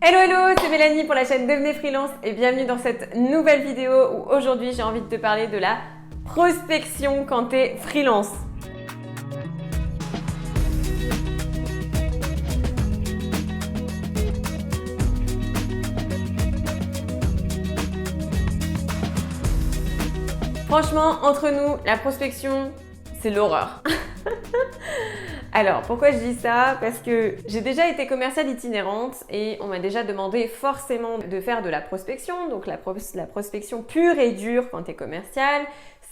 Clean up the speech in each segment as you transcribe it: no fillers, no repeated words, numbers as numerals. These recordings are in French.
Hello hello, c'est Mélanie pour la chaîne Devenez Freelance et bienvenue dans cette nouvelle vidéo où aujourd'hui j'ai envie de te parler de la prospection quand tu es freelance. Franchement, entre nous, la prospection, c'est l'horreur. Alors, pourquoi je dis ça? Parce que j'ai déjà été commerciale itinérante et on m'a déjà demandé forcément de faire de la prospection, donc la prospection pure et dure quand tu es commercial.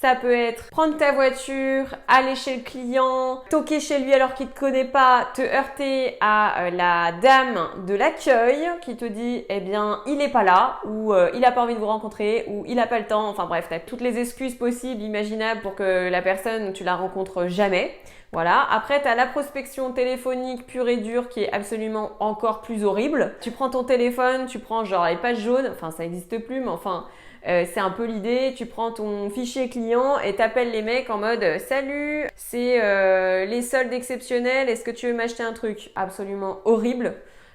Ça peut être prendre ta voiture, aller chez le client, toquer chez lui alors qu'il ne te connaît pas, te heurter à la dame de l'accueil qui te dit eh bien il n'est pas là, ou il n'a pas envie de vous rencontrer, ou il n'a pas le temps. Enfin bref, tu as toutes les excuses possibles, imaginables pour que la personne, tu la rencontres jamais. Voilà. Après, tu as la prospection téléphonique pure et dure qui est absolument encore plus horrible. Tu prends ton téléphone, tu prends genre les pages jaunes, enfin ça n'existe plus, mais enfin c'est un peu l'idée. Tu prends ton fichier client et t'appelles les mecs en mode salut, c'est les soldes exceptionnels, est-ce que tu veux m'acheter un truc? Absolument horrible.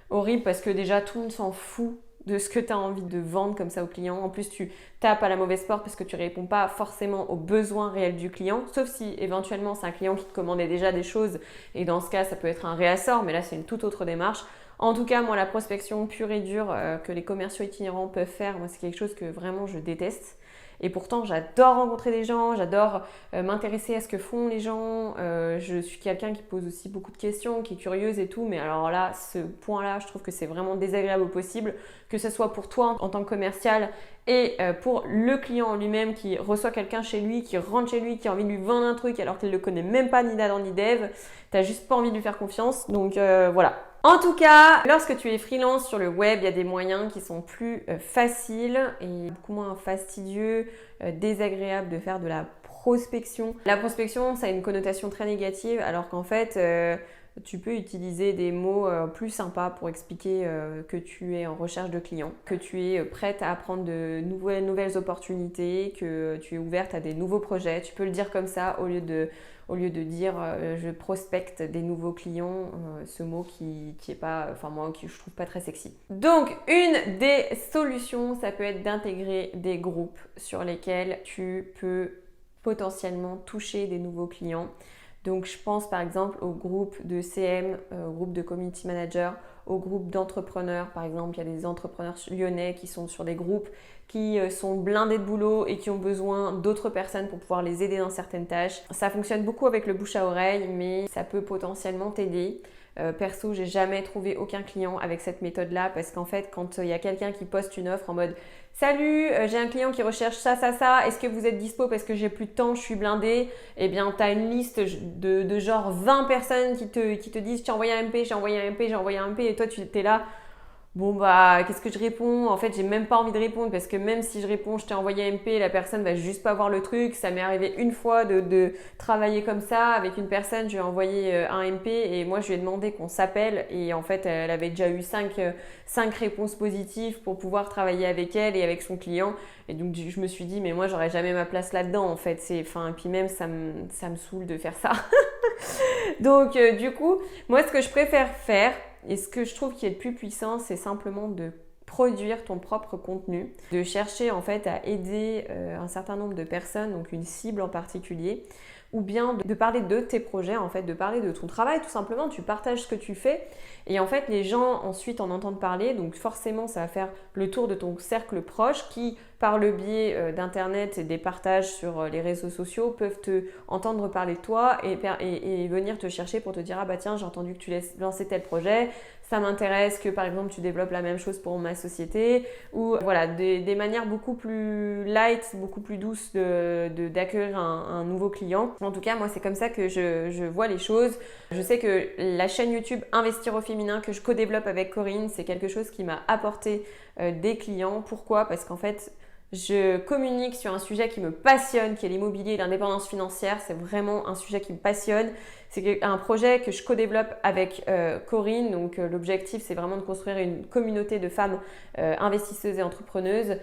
Horrible parce que déjà tout le monde s'en fout de ce que tu as envie de vendre comme ça au client. En plus, tu tapes à la mauvaise porte parce que tu ne réponds pas forcément aux besoins réels du client, sauf si éventuellement c'est un client qui te commandait déjà des choses et dans ce cas, ça peut être un réassort, mais là, c'est une toute autre démarche. En tout cas, moi, la prospection pure et dure que les commerciaux itinérants peuvent faire, moi, c'est quelque chose que vraiment je déteste. Et pourtant, j'adore rencontrer des gens, j'adore m'intéresser à ce que font les gens. Je suis quelqu'un qui pose aussi beaucoup de questions, qui est curieuse et tout. Mais alors là, ce point-là, je trouve que c'est vraiment désagréable au possible, que ce soit pour toi en tant que commercial et pour le client lui-même qui reçoit quelqu'un chez lui, qui rentre chez lui, qui a envie de lui vendre un truc alors qu'il ne le connaît même pas ni d'Adam ni d'Ève. T'as juste pas envie de lui faire confiance. Donc voilà. En tout cas, lorsque tu es freelance sur le web, il y a des moyens qui sont plus faciles et beaucoup moins fastidieux, désagréables de faire de la prospection. La prospection, ça a une connotation très négative alors qu'en fait, tu peux utiliser des mots plus sympas pour expliquer que tu es en recherche de clients, que tu es prête à apprendre de nouvelles opportunités, que tu es ouverte à des nouveaux projets. Tu peux le dire comme ça au lieu de dire je prospecte des nouveaux clients, ce mot qui est pas, enfin moi qui je trouve pas très sexy. Donc une des solutions, ça peut être d'intégrer des groupes sur lesquels tu peux potentiellement toucher des nouveaux clients. Donc je pense par exemple au groupe de CM, au groupe de community manager, au groupe d'entrepreneurs. Par exemple, il y a des entrepreneurs lyonnais qui sont sur des groupes qui sont blindés de boulot et qui ont besoin d'autres personnes pour pouvoir les aider dans certaines tâches. Ça fonctionne beaucoup avec le bouche à oreille, mais ça peut potentiellement t'aider. Perso, j'ai jamais trouvé aucun client avec cette méthode-là parce qu'en fait, quand il y a quelqu'un qui poste une offre en mode salut, j'ai un client qui recherche ça, est-ce que vous êtes dispo parce que j'ai plus de temps, je suis blindée? Eh bien, tu as une liste de genre 20 personnes qui te disent j'ai envoyé un MP, j'ai envoyé un MP, j'ai envoyé un MP et toi tu es là. Bon bah qu'est-ce que je réponds? En fait j'ai même pas envie de répondre parce que même si je réponds je t'ai envoyé un MP, la personne va juste pas voir le truc. Ça m'est arrivé une fois de travailler comme ça avec une personne, je lui ai envoyé un MP et moi je lui ai demandé qu'on s'appelle et en fait elle avait déjà eu 5 réponses positives pour pouvoir travailler avec elle et avec son client. Et donc je me suis dit mais moi j'aurais jamais ma place là-dedans en fait. Et puis même ça me saoule de faire ça. Donc du coup moi ce que je préfère faire et ce que je trouve qui est le plus puissant, c'est simplement de produire ton propre contenu, de chercher en fait à aider un certain nombre de personnes, donc une cible en particulier, ou bien de parler de tes projets, en fait, de parler de ton travail tout simplement. Tu partages ce que tu fais et en fait les gens ensuite en entendent parler, donc forcément ça va faire le tour de ton cercle proche qui par le biais d'internet et des partages sur les réseaux sociaux peuvent te entendre parler de toi et venir te chercher pour te dire ah bah tiens j'ai entendu que tu lançais tel projet, ça m'intéresse que par exemple tu développes la même chose pour ma société, ou voilà des manières beaucoup plus light, beaucoup plus douces d'accueillir un nouveau client. En tout cas moi c'est comme ça que je vois les choses. Je sais que la chaîne YouTube Investir au féminin que je co-développe avec Corinne, c'est quelque chose qui m'a apporté des clients. Pourquoi? Parce qu'en fait je communique sur un sujet qui me passionne, qui est l'immobilier et l'indépendance financière. C'est vraiment un sujet qui me passionne. C'est un projet que je co-développe avec Corinne. Donc l'objectif, c'est vraiment de construire une communauté de femmes investisseuses et entrepreneuses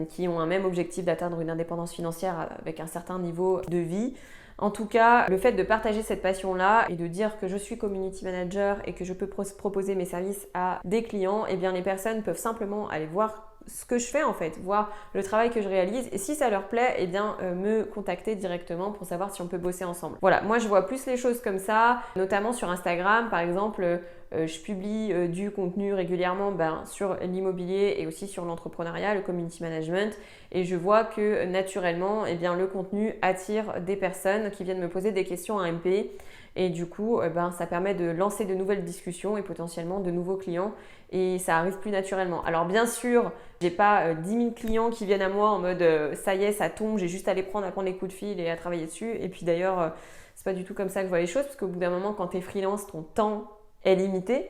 qui ont un même objectif d'atteindre une indépendance financière avec un certain niveau de vie. En tout cas, le fait de partager cette passion-là et de dire que je suis community manager et que je peux proposer mes services à des clients, eh bien les personnes peuvent simplement aller voir ce que je fais en fait, voir le travail que je réalise et si ça leur plaît, eh bien me contacter directement pour savoir si on peut bosser ensemble. Voilà, moi je vois plus les choses comme ça, notamment sur Instagram par exemple. Je publie du contenu régulièrement sur l'immobilier et aussi sur l'entrepreneuriat, le community management, et je vois que naturellement, eh bien, le contenu attire des personnes qui viennent me poser des questions à MP. Et du coup, ça permet de lancer de nouvelles discussions et potentiellement de nouveaux clients. Et ça arrive plus naturellement. Alors bien sûr, j'ai pas 10 000 clients qui viennent à moi en mode ça y est, ça tombe, j'ai juste à les prendre, à prendre les coups de fil et à travailler dessus. Et puis d'ailleurs, c'est pas du tout comme ça que je vois les choses, parce qu'au bout d'un moment, quand tu es freelance, ton temps est limité.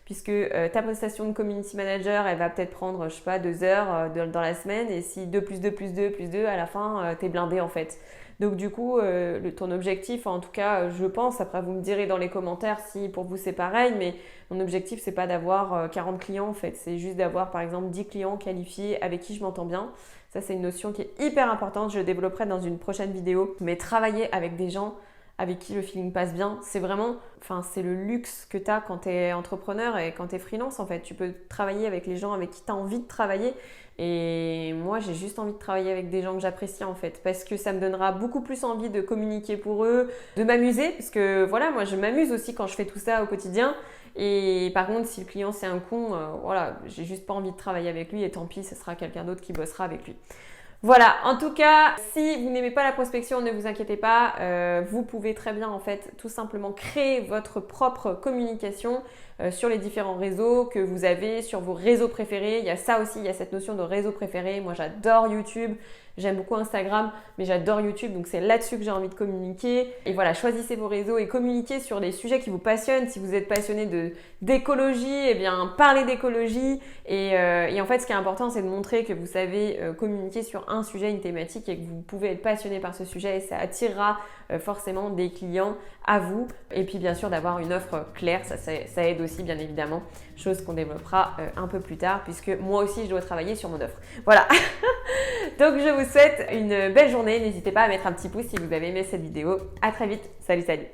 Puisque ta prestation de community manager, elle va peut-être prendre, je sais pas, 2 heures dans la semaine. Et si 2 plus 2 plus 2 plus 2, à la fin, t'es blindé en fait. Donc du coup, ton objectif, en tout cas, je pense, après vous me direz dans les commentaires si pour vous c'est pareil, mais mon objectif, c'est pas d'avoir 40 clients en fait. C'est juste d'avoir par exemple 10 clients qualifiés avec qui je m'entends bien. Ça, c'est une notion qui est hyper importante. Je le développerai dans une prochaine vidéo. Mais travailler avec des gens avec qui le feeling passe bien, c'est vraiment, c'est le luxe que tu as quand tu es entrepreneur et quand tu es freelance en fait. Tu peux travailler avec les gens avec qui tu as envie de travailler. Et moi, j'ai juste envie de travailler avec des gens que j'apprécie en fait, parce que ça me donnera beaucoup plus envie de communiquer pour eux, de m'amuser, parce que voilà, moi je m'amuse aussi quand je fais tout ça au quotidien. Et par contre, si le client c'est un con, voilà, j'ai juste pas envie de travailler avec lui et tant pis, ce sera quelqu'un d'autre qui bossera avec lui. Voilà, en tout cas, si vous n'aimez pas la prospection, ne vous inquiétez pas, vous pouvez très bien en fait tout simplement créer votre propre communication sur les différents réseaux que vous avez, sur vos réseaux préférés. Il y a ça aussi, il y a cette notion de réseau préféré. Moi, j'adore YouTube. J'aime beaucoup Instagram, mais j'adore YouTube, donc c'est là-dessus que j'ai envie de communiquer. Et voilà, choisissez vos réseaux et communiquez sur des sujets qui vous passionnent. Si vous êtes passionné d'écologie, eh bien, parlez d'écologie. Et en fait, ce qui est important, c'est de montrer que vous savez communiquer sur un sujet, une thématique, et que vous pouvez être passionné par ce sujet, et ça attirera forcément des clients à vous. Et puis, bien sûr, d'avoir une offre claire, ça aide aussi, bien évidemment, chose qu'on développera un peu plus tard, puisque moi aussi, je dois travailler sur mon offre. Voilà. Donc, je vous souhaite une belle journée. N'hésitez pas à mettre un petit pouce si vous avez aimé cette vidéo. À très vite. Salut, salut.